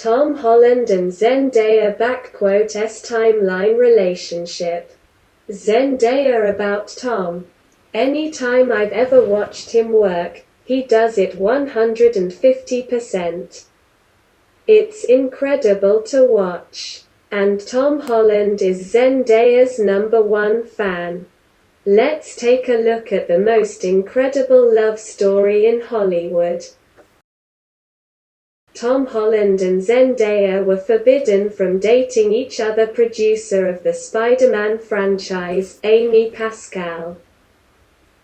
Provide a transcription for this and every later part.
Tom Holland and Zendaya *S timeline relationship. Zendaya about Tom. Anytime I've ever watched him work, he does it 150%. It's incredible to watch. And Tom Holland is Zendaya's #1 fan. Let's take a look at the most incredible love story in Hollywood. Tom Holland and Zendaya were forbidden from dating each other. Producer of the Spider-Man franchise, Amy Pascal,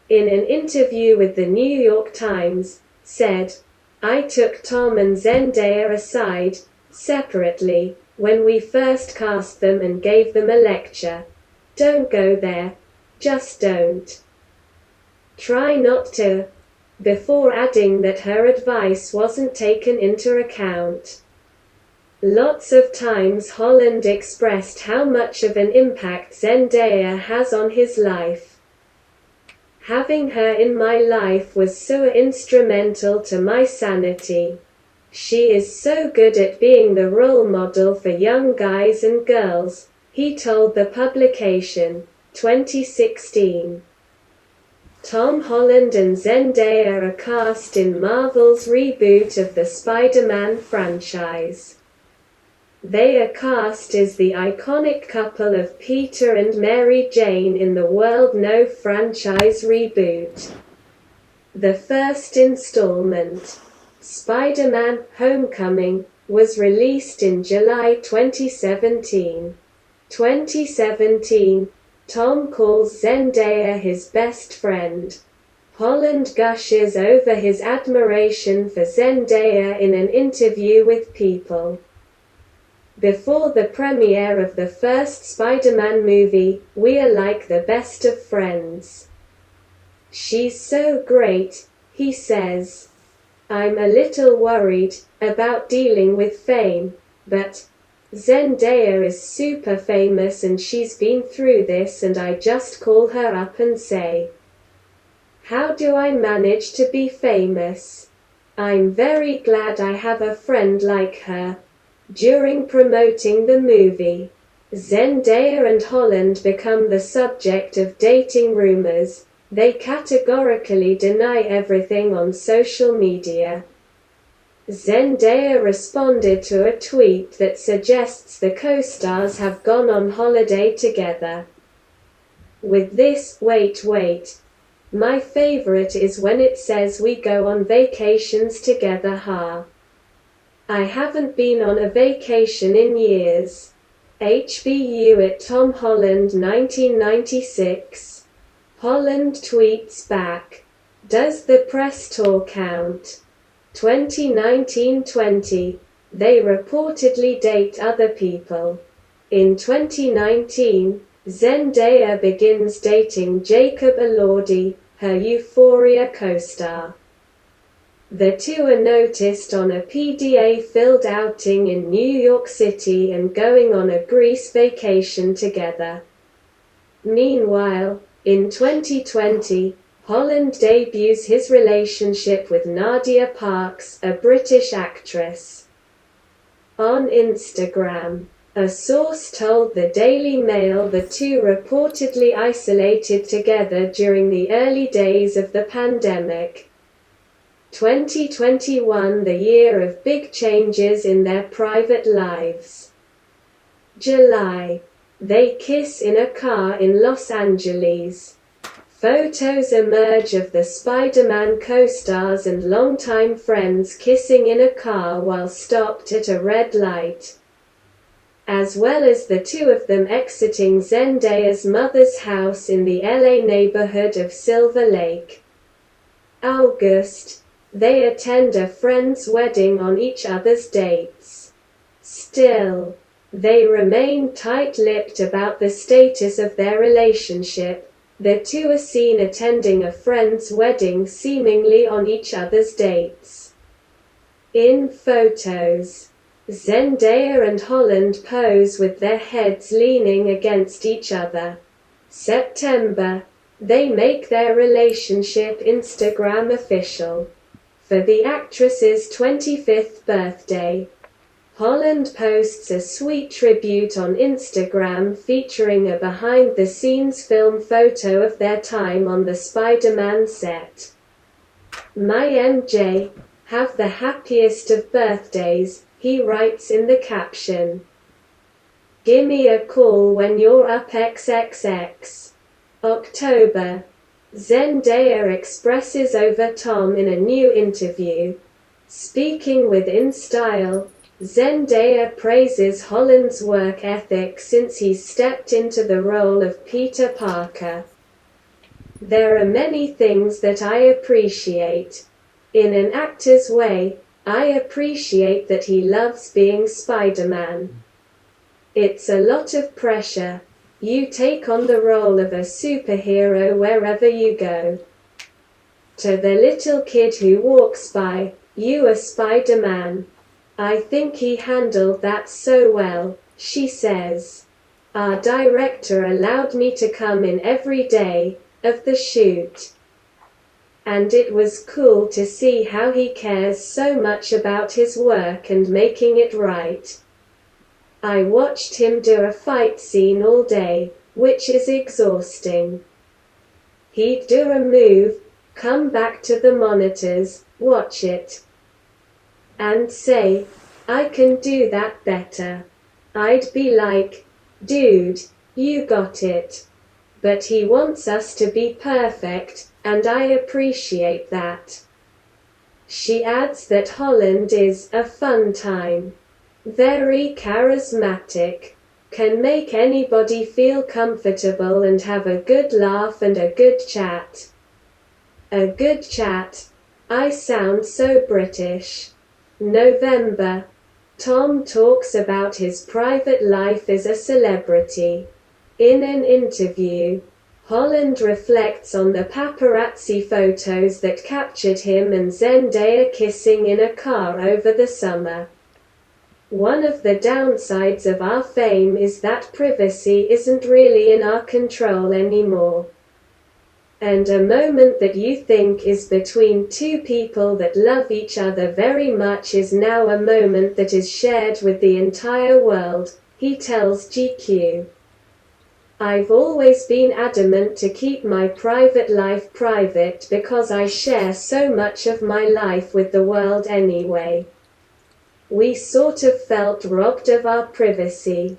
in an interview with the New York Times, said, "I took Tom and Zendaya aside, separately, when we first cast them and gave them a lecture. Don't go there. Just don't. Try not to," before adding that her advice wasn't taken into account. Lots of times Holland expressed how much of an impact Zendaya has on his life. "Having her in my life was so instrumental to my sanity. She is so good at being the role model for young guys and girls," he told the publication. 2016. Tom Holland and Zendaya are cast in Marvel's reboot of the Spider-Man franchise. They are cast as the iconic couple of Peter and Mary Jane in the World No franchise reboot. The first installment, Spider-Man: Homecoming, was released in July 2017. 2017. Tom calls Zendaya his best friend. Holland gushes over his admiration for Zendaya in an interview with People. Before the premiere of the first Spider-Man movie, "We are like the best of friends. She's so great," he says. "I'm a little worried about dealing with fame, but Zendaya is super famous and she's been through this, and I just call her up and say, 'How do I manage to be famous? I'm very glad I have a friend like her.'" During promoting the movie, Zendaya and Holland become the subject of dating rumors. They categorically deny everything on social media. Zendaya responded to a tweet that suggests the co-stars have gone on holiday together. With this, wait. My favorite is when it says we go on vacations together, ha. I haven't been on a vacation in years. HBU at Tom Holland 1996. Holland tweets back, "Does the press tour count?" 2019-20. They reportedly date other people. In 2019, Zendaya begins dating Jacob Elordi, her Euphoria co-star. The two are noticed on a PDA-filled outing in New York City and going on a Greece vacation together. Meanwhile, in 2020, Holland debuts his relationship with Nadia Parks, a British actress. On Instagram, a source told the Daily Mail the two reportedly isolated together during the early days of the pandemic. 2021, the year of big changes in their private lives. July. They kiss in a car in Los Angeles. Photos emerge of the Spider-Man co-stars and longtime friends kissing in a car while stopped at a red light, as well as the two of them exiting Zendaya's mother's house in the LA neighborhood of Silver Lake. August. They attend a friend's wedding on each other's dates. Still, they remain tight-lipped about the status of their relationship. The two are seen attending a friend's wedding seemingly on each other's dates. In photos, Zendaya and Holland pose with their heads leaning against each other. September. They make their relationship Instagram official. For the actress's 25th birthday, Holland posts a sweet tribute on Instagram featuring a behind-the-scenes film photo of their time on the Spider-Man set. "My MJ, have the happiest of birthdays," he writes in the caption. "Gimme a call when you're up XXX. October. Zendaya expresses over Tom in a new interview. Speaking with InStyle, Zendaya praises Holland's work ethic since he stepped into the role of Peter Parker. "There are many things that I appreciate. In an actor's way, I appreciate that he loves being Spider-Man. It's a lot of pressure. You take on the role of a superhero wherever you go. To the little kid who walks by, you are Spider-Man. I think he handled that so well," she says. "Our director allowed me to come in every day of the shoot. And it was cool to see how he cares so much about his work and making it right. I watched him do a fight scene all day, which is exhausting. He'd do a move, come back to the monitors, watch it, and say, 'I can do that better.' I'd be like, 'Dude, you got it.' But he wants us to be perfect, and I appreciate that." She adds that Holland is a fun time. Very charismatic. Can make anybody feel comfortable and have a good laugh and a good chat. A good chat. I sound so British. November. Tom talks about his private life as a celebrity. In an interview, Holland reflects on the paparazzi photos that captured him and Zendaya kissing in a car over the summer. "One of the downsides of our fame is that privacy isn't really in our control anymore. And a moment that you think is between two people that love each other very much is now a moment that is shared with the entire world," he tells GQ. "I've always been adamant to keep my private life private because I share so much of my life with the world anyway. We sort of felt robbed of our privacy."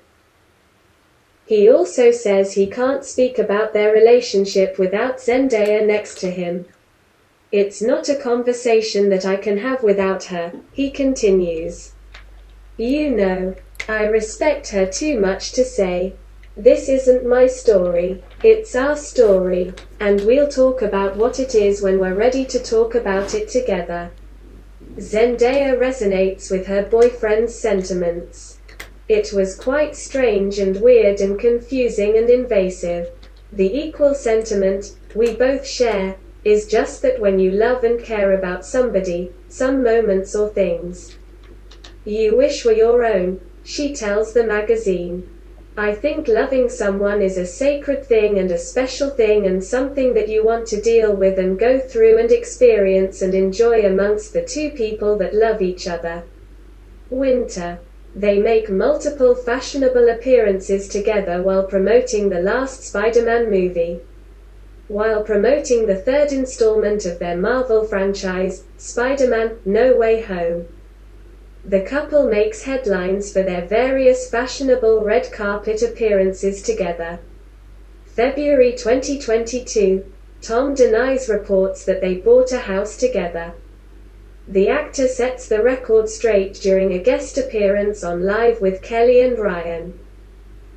He also says he can't speak about their relationship without Zendaya next to him. "It's not a conversation that I can have without her," he continues. "You know, I respect her too much to say, 'This isn't my story, it's our story, and we'll talk about what it is when we're ready to talk about it together.'" Zendaya resonates with her boyfriend's sentiments. "It was quite strange and weird and confusing and invasive. The equal sentiment we both share is just that when you love and care about somebody, some moments or things you wish were your own," she tells the magazine. "I think loving someone is a sacred thing and a special thing and something that you want to deal with and go through and experience and enjoy amongst the two people that love each other." Winter. They make multiple fashionable appearances together while promoting the last Spider-Man movie. While promoting the third installment of their Marvel franchise, Spider-Man: No Way Home. The couple makes headlines for their various fashionable red carpet appearances together. February 2022, Tom denies reports that they bought a house together. The actor sets the record straight during a guest appearance on Live with Kelly and Ryan.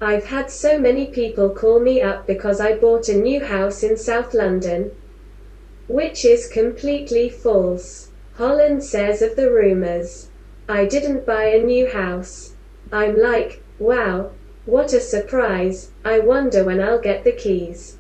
"I've had so many people call me up because I bought a new house in South London." Which is completely false. Holland says of the rumors, "I didn't buy a new house. I'm like, wow, what a surprise, I wonder when I'll get the keys."